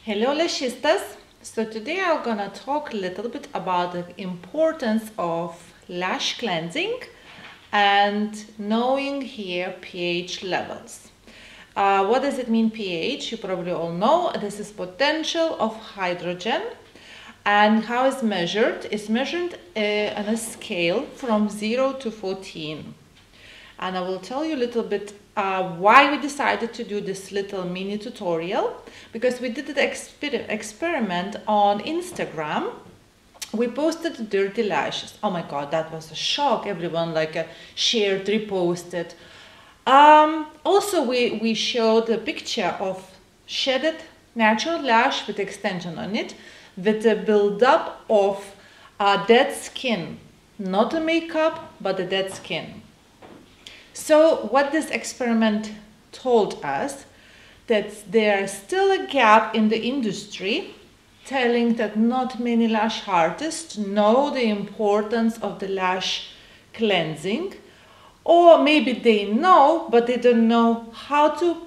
Hello Lashistas! So today I'm gonna talk a little bit about the importance of lash cleansing and knowing here pH levels. What does it mean pH? You probably all know this is potential of hydrogen, and how is measured? It's measured on a scale from 0 to 14. And I will tell you a little bit why we decided to do this little mini tutorial, because we did an experiment on Instagram. We posted dirty lashes. Oh my god, that was a shock. Everyone shared, reposted. Also we showed a picture of shedded natural lash with extension on it, with a build-up of dead skin. Not a makeup, but the dead skin. So what this experiment told us, that there is still a gap in the industry, telling that not many lash artists know the importance of the lash cleansing, or maybe they know, but they don't know how to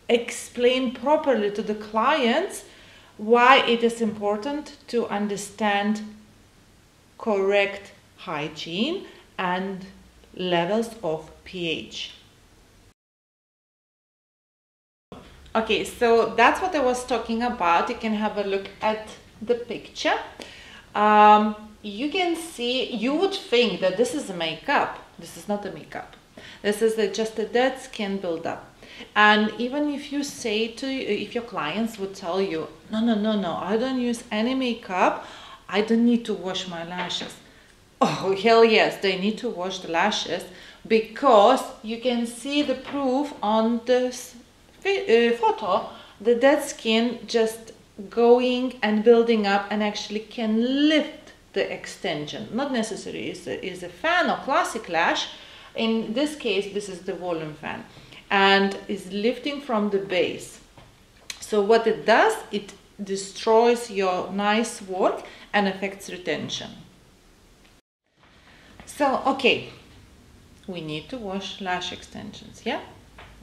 explain properly to the clients why it is important to understand correct hygiene and levels of pH. Okay, so that's what I was talking about. You can have a look at the picture. You can see, you would think that this is a makeup. This is not a makeup. This is just a dead skin buildup. And even if you say to, if your clients would tell you, no, I don't use any makeup, I don't need to wash my lashes. Oh, hell yes, they need to wash the lashes, because you can see the proof on this photo, the dead skin just going and building up and actually can lift the extension. Not necessarily is a fan or classic lash. In this case, this is the volume fan, and is lifting from the base. So what it does, it destroys your nice work and affects retention. So, okay, we need to wash lash extensions, yeah?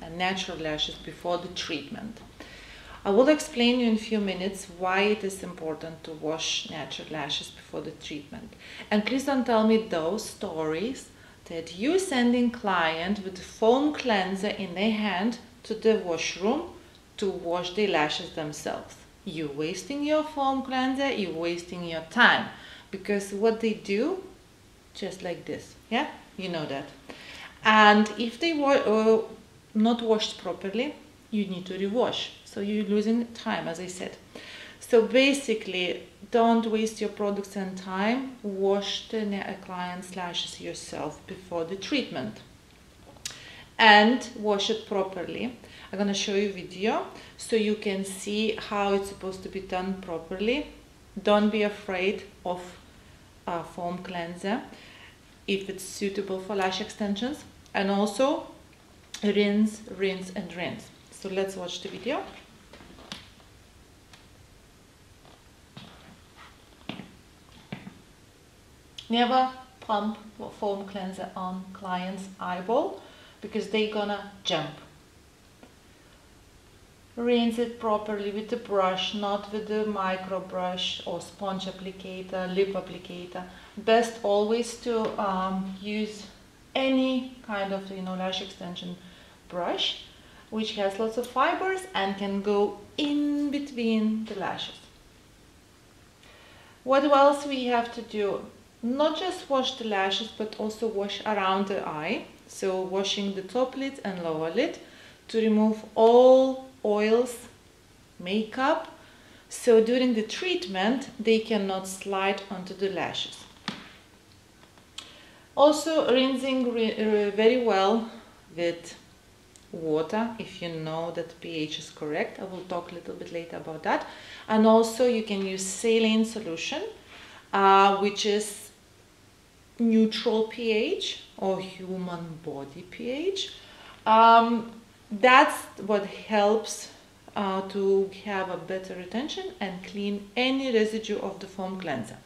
And natural lashes before the treatment. I will explain you in a few minutes why it is important to wash natural lashes before the treatment. And please don't tell me those stories that you sending client with a foam cleanser in their hand to the washroom to wash their lashes themselves. You're wasting your foam cleanser, you're wasting your time. Because what they do, just like this, yeah, you know that. And if they were not washed properly, you need to rewash, so you're losing time, as I said. So basically, don't waste your products and time. Wash the client's lashes yourself before the treatment, and wash it properly. I'm gonna show you a video so you can see how it's supposed to be done properly. Don't be afraid of foam cleanser if it's suitable for lash extensions, and also rinse, rinse and rinse. So let's watch the video. Never pump foam cleanser on client's eyeball, because they're gonna jump. Rinse it properly with the brush, not with the micro brush or sponge applicator, lip applicator. Best always to use any kind of lash extension brush, which has lots of fibers and can go in between the lashes. What else we have to do? Not just wash the lashes, but also wash around the eye. So washing the top lid and lower lid to remove all oils, makeup, so during the treatment they cannot slide onto the lashes. Also rinsing very well with water, if you know that pH is correct. I will talk a little bit later about that. And also you can use saline solution, which is neutral pH or human body pH. That's what helps to have a better retention and clean any residue of the foam cleanser.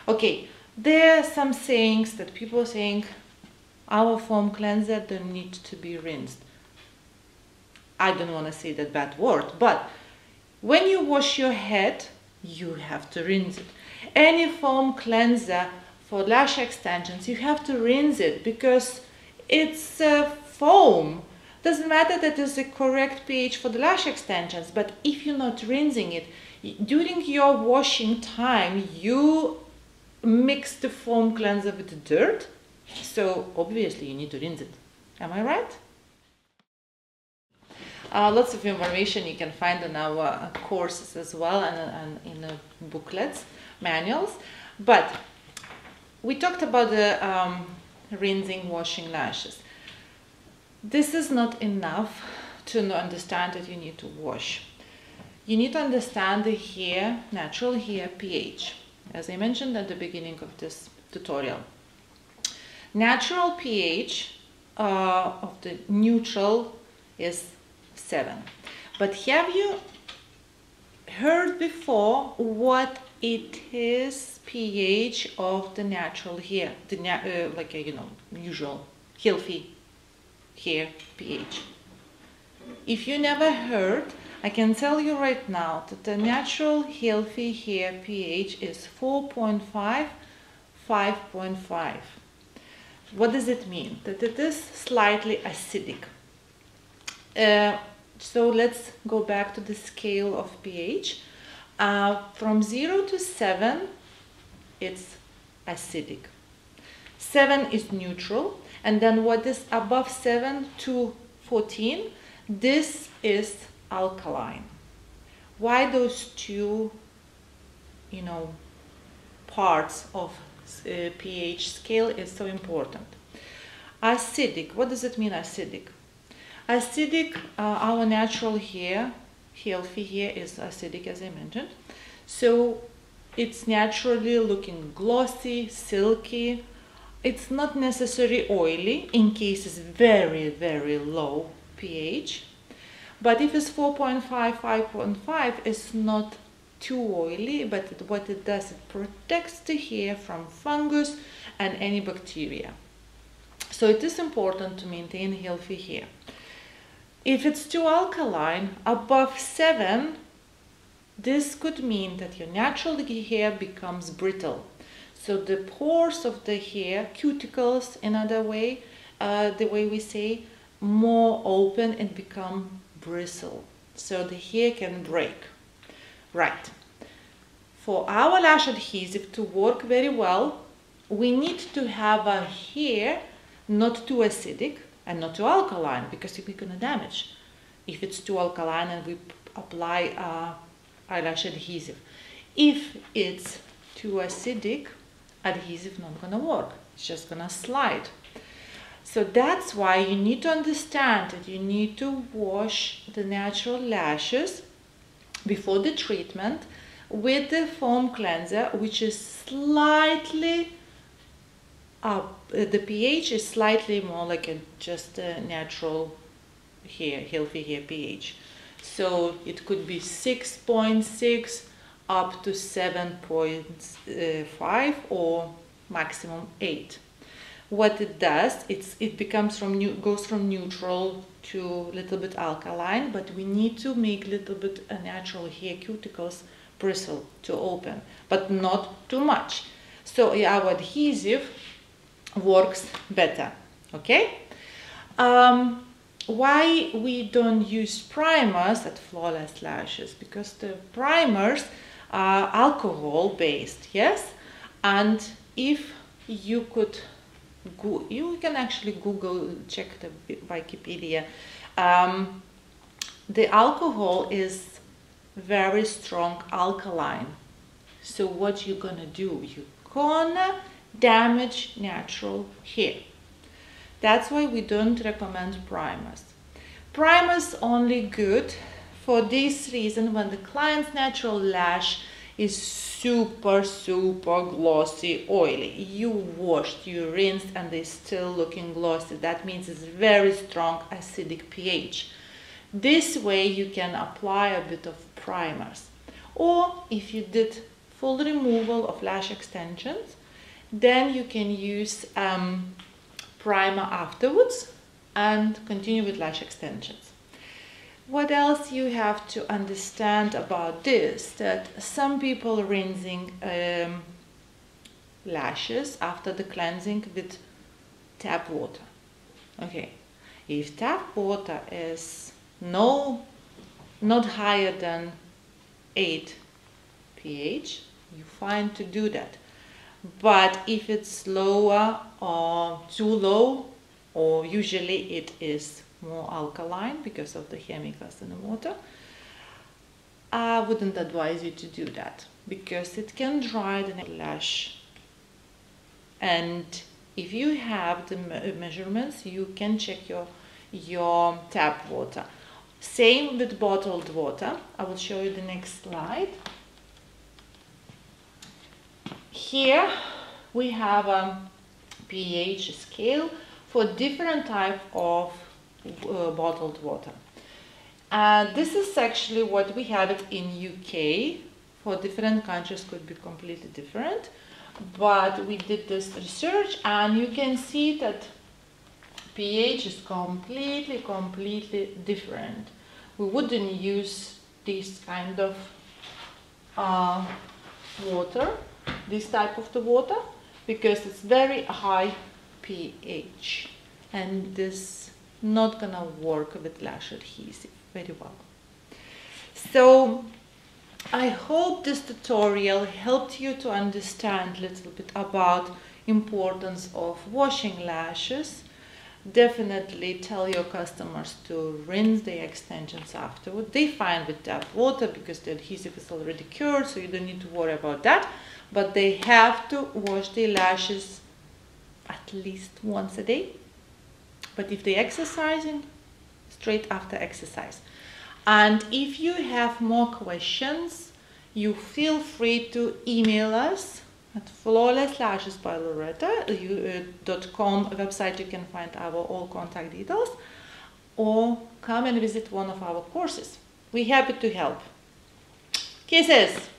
Okay, there are some sayings that people are saying our foam cleanser don't need to be rinsed. I don't want to say that bad word, but When you wash your head, you have to rinse it. Any foam cleanser for lash extensions, you have to rinse it because it's foam. Doesn't matter that there's a correct pH for the lash extensions, but if you're not rinsing it, during your washing time, you mix the foam cleanser with the dirt, so obviously you need to rinse it. Am I right? Lots of information you can find on our courses as well and in the booklets, manuals. But we talked about the rinsing, washing lashes. This is not enough to understand that you need to wash. You need to understand the hair, natural hair pH. As I mentioned at the beginning of this tutorial. Natural pH of the neutral is 7. But have you heard before what it is pH of the natural hair, like a, usual healthy hair pH? If you never heard, I can tell you right now that the natural healthy hair pH is 4.5, 5.5. What does it mean? That it is slightly acidic. So let's go back to the scale of pH. From 0 to 7, it's acidic. 7 is neutral, and then what is above 7 to 14, this is alkaline. Why those two, parts of pH scale is so important? Acidic, what does it mean, acidic? Acidic, our natural hair, healthy hair is acidic, as I mentioned. So it's naturally looking glossy, silky. It's not necessarily oily in case it's very, very low pH. But if it's 4.5, 5.5, it's not too oily, but what it does, it protects the hair from fungus and any bacteria. So it is important to maintain healthy hair. If it's too alkaline, above 7, this could mean that your natural hair becomes brittle. So the pores of the hair, cuticles, another way, the way we say, more open and become bristle. So the hair can break. Right. For our lash adhesive to work very well, we need to have a hair not too acidic and not too alkaline, because we're going to damage if it's too alkaline and we apply eyelash adhesive. If it's too acidic, adhesive not going to work. It's just going to slide. So that's why you need to understand that you need to wash the natural lashes before the treatment with the foam cleanser, which is slightly up. The pH is slightly more like just a natural hair, healthy hair pH. So it could be 6.6 up to 7.5 or maximum 8. What it does, it becomes goes from neutral to a little bit alkaline, but we need to make a little bit natural hair cuticles bristle to open, but not too much. So our adhesive works better. Okay? Why we don't use primers at Flawless Lashes? Because the primers are alcohol based, yes? And if you could you can actually Google, check the Wikipedia. The alcohol is very strong alkaline. So what you're gonna do? You're gonna damage natural hair. That's why we don't recommend primers. Primers only good for this reason when the client's natural lash is super glossy, oily. You washed, you rinsed, and they're still looking glossy. That means it's very strong acidic pH. This way you can apply a bit of primers. Or if you did full removal of lash extensions, then you can use primer afterwards and continue with lash extensions. What else you have to understand about this? That some people rinsing lashes after the cleansing with tap water. Okay, if tap water is not higher than 8 pH, you're fine to do that. But if it's lower or too low, or usually it is more alkaline because of the chemicals in the water, I wouldn't advise you to do that because it can dry the lash. And if you have the measurements, you can check your tap water. Same with bottled water. I will show you the next slide. Here we have a pH scale for different type of bottled water. This is actually what we have it in UK. For different countries could be completely different, but we did this research and you can see that pH is completely different. We wouldn't use this kind of water, this type of the water, because it's very high pH and this not gonna work with lash adhesive very well. So I hope this tutorial helped you to understand a little bit about importance of washing lashes. Definitely tell your customers to rinse the extensions afterward. They fine with tap water because the adhesive is already cured, so you don't need to worry about that. But they have to wash their lashes at least once a day. But if they're exercising, straight after exercise. And if you have more questions, you feel free to email us at flawlesslashesbyloreta.com website. You can find our all contact details, or come and visit one of our courses. We're happy to help. Kisses!